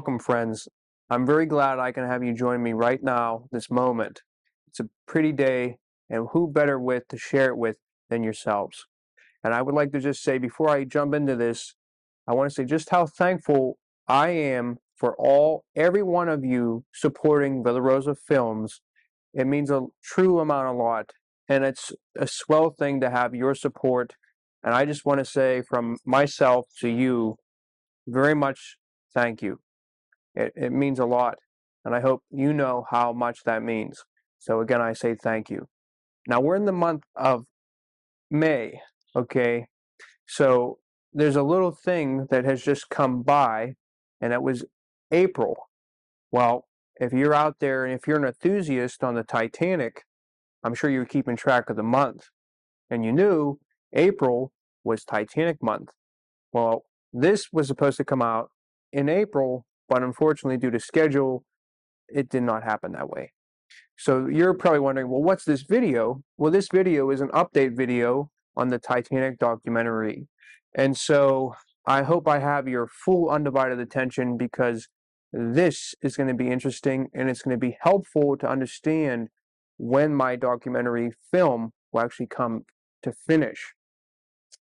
Welcome, friends. I'm very glad I can have you join me right now, this moment. It's a pretty day, and who better with to share it with than yourselves? And I would like to just say, before I jump into this, I want to say just how thankful I am for every one of you supporting the Rosa films. It means a true amount a lot, and it's a swell thing to have your support. And I just want to say from myself to you, very much thank you. It means a lot, and I hope you know how much that means. So again, I say thank you. Now we're in the month of May, okay? So there's a little thing that has just come by, and it was April. Well, if you're out there and if you're an enthusiast on the Titanic, I'm sure you're keeping track of the month. And you knew April was Titanic month. Well, this was supposed to come out in April, but unfortunately, due to schedule, it did not happen that way. So you're probably wondering, well, what's this video? Well, this video is an update video on the Titanic documentary. And so I hope I have your full undivided attention, because this is going to be interesting and it's going to be helpful to understand when my documentary film will actually come to finish.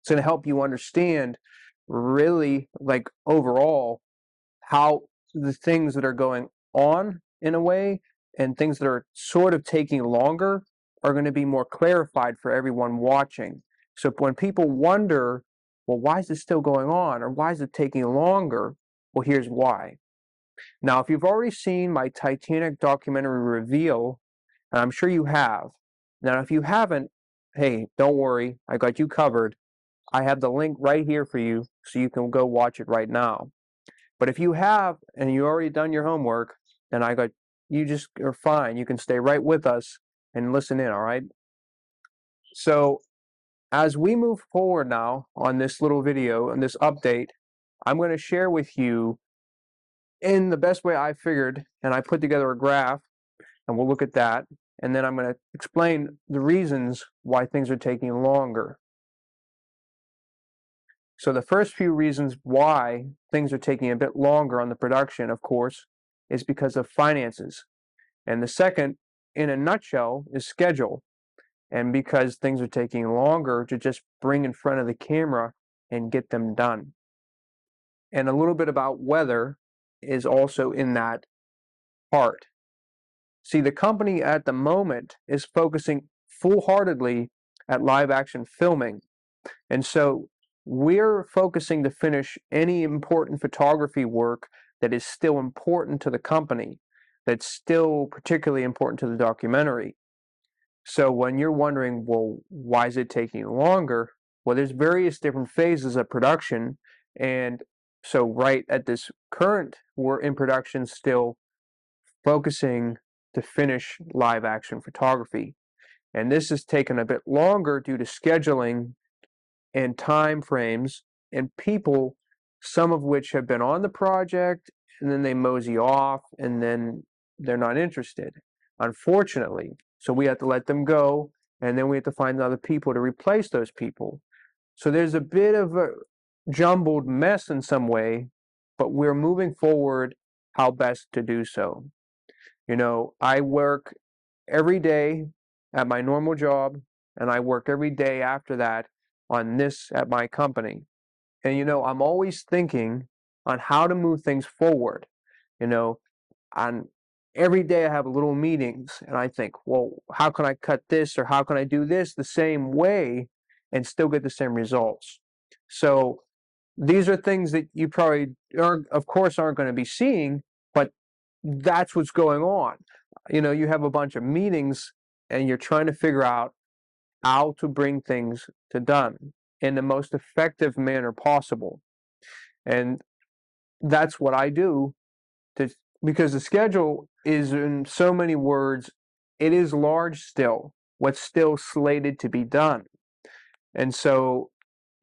It's going to help you understand really, like, overall, how the things that are going on in a way and things that are sort of taking longer are going to be more clarified for everyone watching. So when people wonder, well, why is this still going on, or why is it taking longer? Well, here's why. Now, if you've already seen my Titanic documentary reveal, and I'm sure you have, now if you haven't, hey, don't worry, I got you covered. I have the link right here for you, so you can go watch it right now. But if you have, and you already done your homework, then you just are fine. You can stay right with us and listen in, all right? So as we move forward now on this little video and this update, I'm going to share with you in the best way I figured, and I put together a graph, and we'll look at that, and then I'm going to explain the reasons why things are taking longer. So the first few reasons why things are taking a bit longer on the production, of course, is because of finances. And the second, in a nutshell, is schedule. And because things are taking longer to just bring in front of the camera and get them done. And a little bit about weather is also in that part. See, the company at the moment is focusing full-heartedly at live action filming. And so we're focusing to finish any important photography work that is still important to the company, that's still particularly important to the documentary. So when you're wondering, well, why is it taking longer? Well, there's various different phases of production. And so right at this current, we're in production still, focusing to finish live action photography. And this has taken a bit longer due to scheduling and time frames and people, some of which have been on the project and then they mosey off and then they're not interested, unfortunately. So we have to let them go, and then we have to find other people to replace those people. So there's a bit of a jumbled mess in some way, but we're moving forward how best to do so. You know, I work every day at my normal job, and I work every day after that on this at my company. And, you know, I'm always thinking on how to move things forward. You know, on every day I have little meetings, and I think, well, how can I cut this, or how can I do this the same way and still get the same results? So these are things that you probably aren't, of course, aren't going to be seeing, but that's what's going on. You know, you have a bunch of meetings and you're trying to figure out how to bring things to done in the most effective manner possible. And that's what I do because the schedule is, in so many words, it is large still, what's still slated to be done. And so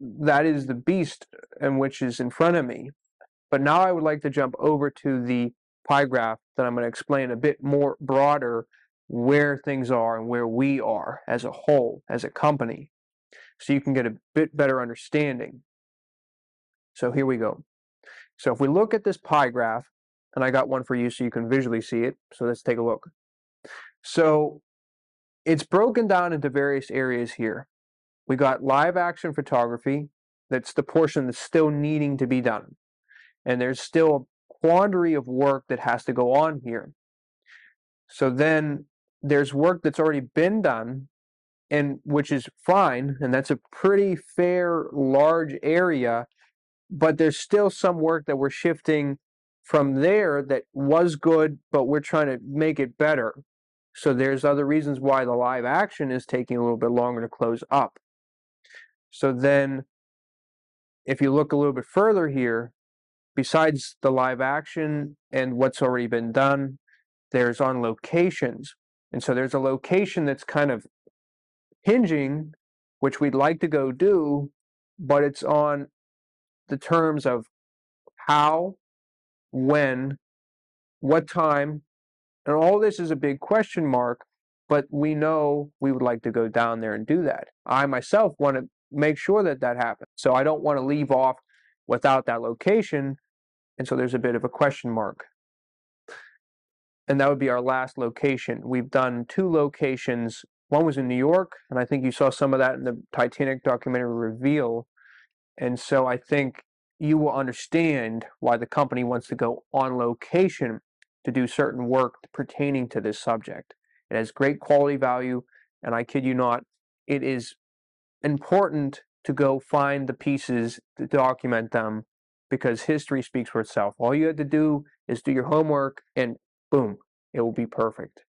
that is the beast and which is in front of me. But now I would like to jump over to the pie graph that I'm going to explain a bit more broader where things are and where we are as a whole, as a company, so you can get a bit better understanding. So here we go. So if we look at this pie graph, and I got one for you so you can visually see it. So let's take a look. So it's broken down into various areas here. We got live action photography. That's the portion that's still needing to be done. And there's still a quandary of work that has to go on here. So then there's work that's already been done, and which is fine, and that's a pretty fair large area, but there's still some work that we're shifting from there that was good, but we're trying to make it better. So there's other reasons why the live action is taking a little bit longer to close up. So then if you look a little bit further here, besides the live action and what's already been done, there's on locations. And so there's a location that's kind of hinging, which we'd like to go do, but it's on the terms of how, when, what time, and all this is a big question mark, but we know we would like to go down there and do that. I myself want to make sure that that happens. So I don't want to leave off without that location, and so there's a bit of a question mark. And that would be our last location. We've done 2 locations. One was in New York, and I think you saw some of that in the Titanic documentary reveal. And so I think you will understand why the company wants to go on location to do certain work pertaining to this subject. It has great quality value, and I kid you not, it is important to go find the pieces to document them, because history speaks for itself. All you have to do is do your homework, and boom, it will be perfect.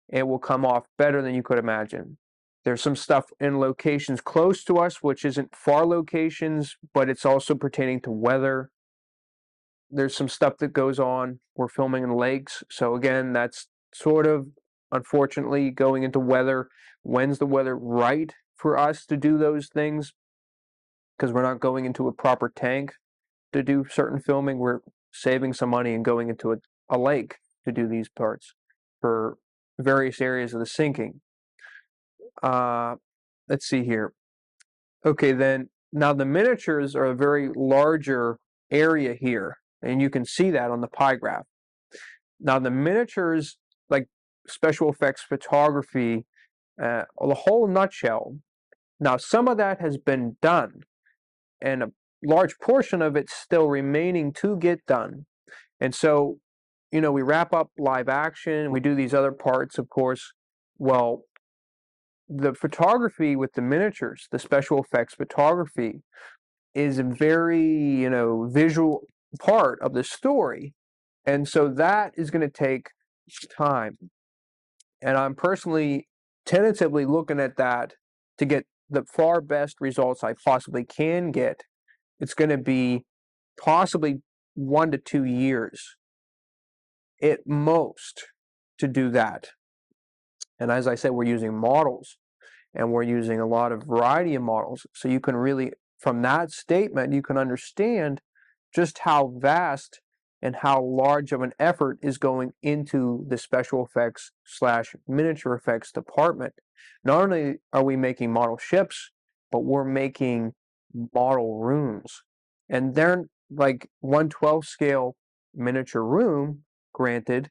It will come off better than you could imagine. There's some stuff in locations close to us, which isn't far locations, but it's also pertaining to weather. There's some stuff that goes on. We're filming in lakes. So again, that's sort of, unfortunately, going into weather. When's the weather right for us to do those things? Because we're not going into a proper tank to do certain filming. We're saving some money and going into a lake to do these parts for various areas of the sinking. Let's see here. Okay, then now the miniatures are a very larger area here, and you can see that on the pie graph. Now the miniatures, like special effects photography, the whole nutshell. Now some of that has been done, and a large portion of it's still remaining to get done. And so, we wrap up live action, we do these other parts, of course. Well, the photography with the miniatures, the special effects photography, is a very, visual part of the story. And so that is going to take time. And I'm personally tentatively looking at that to get the far best results I possibly can get. It's going to be possibly 1 to 2 years at most to do that. And as I said, we're using models, and we're using a lot of variety of models. So you can really, from that statement, you can understand just how vast and how large of an effort is going into the special effects / miniature effects department. Not only are we making model ships, but we're making model rooms. And they're like 1/12 scale miniature room, granted,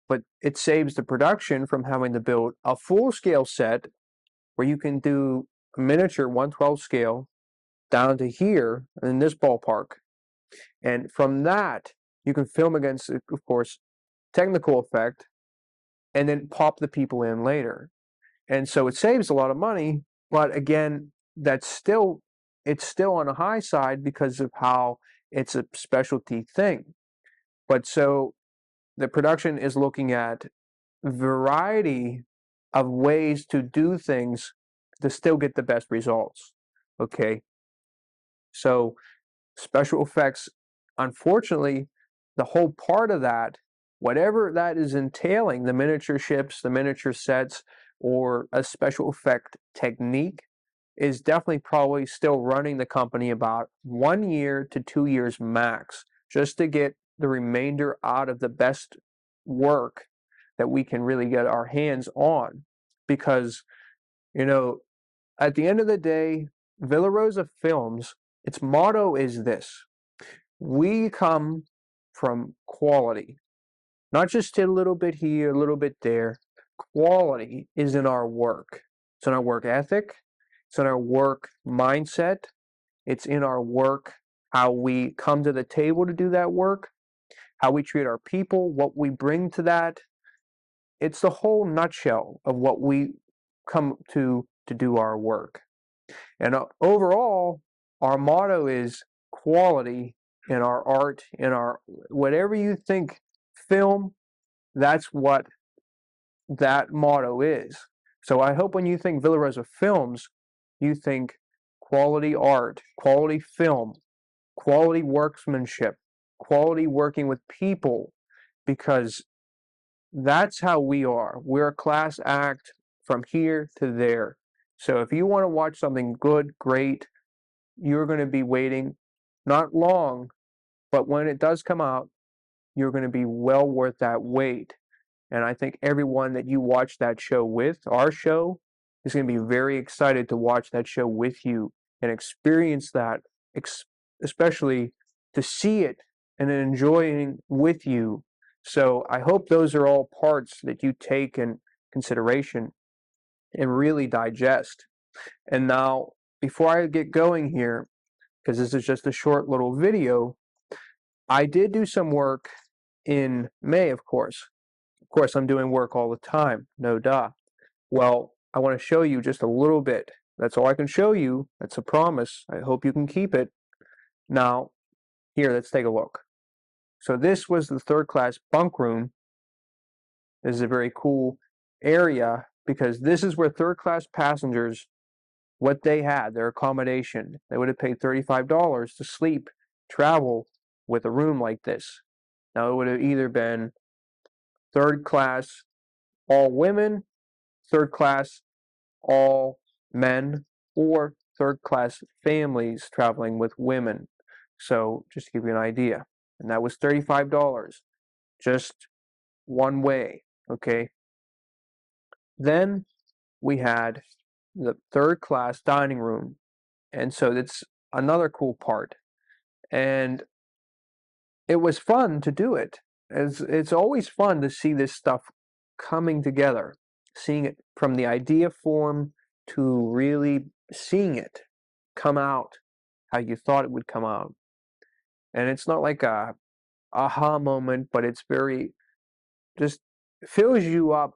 but it saves the production from having to build a full scale set where you can do a miniature 1/12 scale down to here in this ballpark. And from that, you can film against, of course, technical effect, and then pop the people in later. And so it saves a lot of money, but again, it's still on a high side because of how it's a specialty thing. But so the production is looking at variety of ways to do things to still get the best results. Okay. So special effects, unfortunately, the whole part of that, whatever that is entailing, the miniature ships, the miniature sets, or a special effect technique, is definitely probably still running the company about 1 year to 2 years max, just to get the remainder out of the best work that we can really get our hands on. Because, at the end of the day, Villa Rosa Films, its motto is this: we come from quality. Not just a little bit here, a little bit there. Quality is in our work. It's in our work ethic. It's in our work mindset. It's in our work, how we come to the table to do that work, how we treat our people, what we bring to that. It's the whole nutshell of what we come to do our work. And overall, our motto is quality in our art, in our whatever you think film, that's what that motto is. So I hope when you think Villa Rosa Films, you think quality art, quality film, quality workmanship, quality working with people, because that's how we are. We're a class act from here to there. So if you want to watch something good, great, you're going to be waiting not long, but when it does come out, you're going to be well worth that wait. And I think everyone that you watch that show with, our show, is going to be very excited to watch that show with you and experience that, especially to see it and enjoying with you. So I hope those are all parts that you take in consideration and really digest. And now, before I get going here, because this is just a short little video, I did do some work in May, of course. Of course, I'm doing work all the time, no duh. Well, I want to show you just a little bit. That's all I can show you. That's a promise. I hope you can keep it. Now, here, let's take a look. So this was the third class bunk room. This is a very cool area because this is where third class passengers, what they had, their accommodation. They would have paid $35 to sleep, travel with a room like this. Now, it would have either been third class all women, third class all men, or third class families traveling with women. So just to give you an idea. And that was $35 just one way. Okay. Then we had the third class dining room. And so that's another cool part. And it was fun to do it. It's always fun to see this stuff coming together, seeing it from the idea form to really seeing it come out how you thought it would come out. And it's not like a aha moment, but it's very just fills you up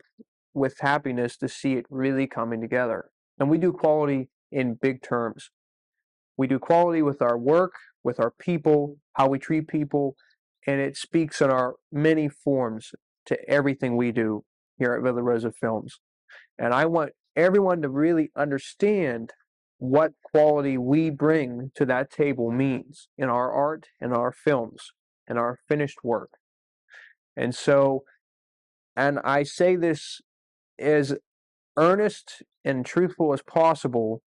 with happiness to see it really coming together. And we do quality in big terms. We do quality with our work, with our people, how we treat people, and it speaks in our many forms to everything we do here at Villa Rosa Films. And I want everyone to really understand what quality we bring to that table means in our art, in our films, in our finished work. And so, and I say this as earnest and truthful as possible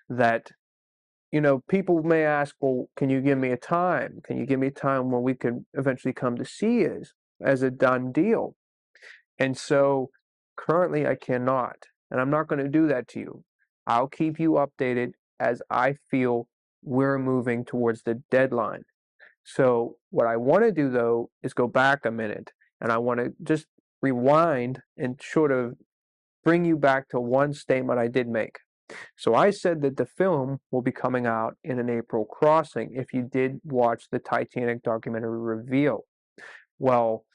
that, you know, people may ask, well, can you give me a time? Can you give me a time when we could eventually come to see us as a done deal? And so currently I cannot, and I'm not going to do that to you. I'll keep you updated as I feel we're moving towards the deadline. So what I want to do though is go back a minute and I want to just rewind and sort of bring you back to one statement I did make. So I said that the film will be coming out in an April crossing if you did watch the Titanic documentary reveal. Well,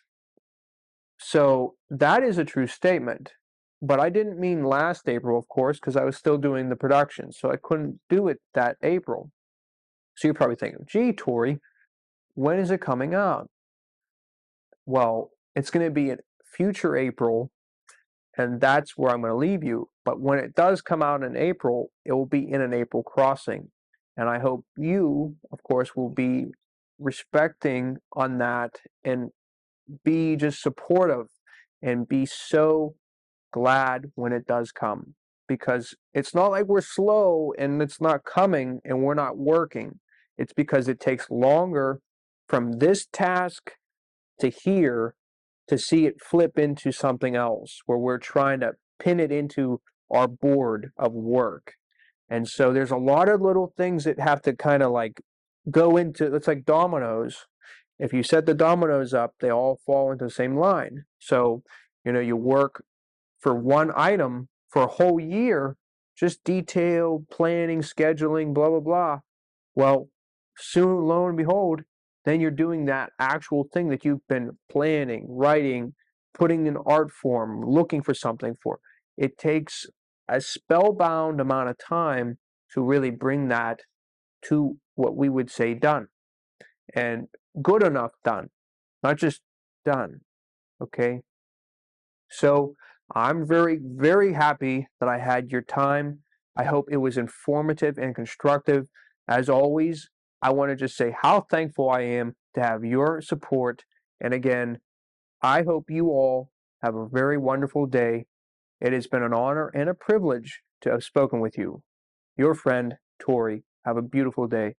so that is a true statement. But I didn't mean last April, of course, because I was still doing the production. So I couldn't do it that April. So you're probably thinking, gee, Tori, when is it coming out? Well, it's going to be in future April, and that's where I'm going to leave you. But when it does come out in April, it will be in an April crossing. And I hope you, of course, will be respecting on that and be just supportive and be so glad when it does come, because it's not like we're slow and it's not coming and we're not working. It's because it takes longer from this task to here to see it flip into something else where we're trying to pin it into our board of work. And so there's a lot of little things that have to kind of like go into, it's like dominoes. If you set the dominoes up, they all fall into the same line. So, you work for one item for a whole year, just detail, planning, scheduling, blah, blah, blah. Well, soon, lo and behold, then you're doing that actual thing that you've been planning, writing, putting in art form, looking for something for. It takes a spellbound amount of time to really bring that to what we would say done, and good enough done, not just done. Okay. So I'm very, very happy that I had your time. I hope it was informative and constructive. As always, I want to just say how thankful I am to have your support. And again, I hope you all have a very wonderful day. It has been an honor and a privilege to have spoken with you. Your friend, Tori. Have a beautiful day.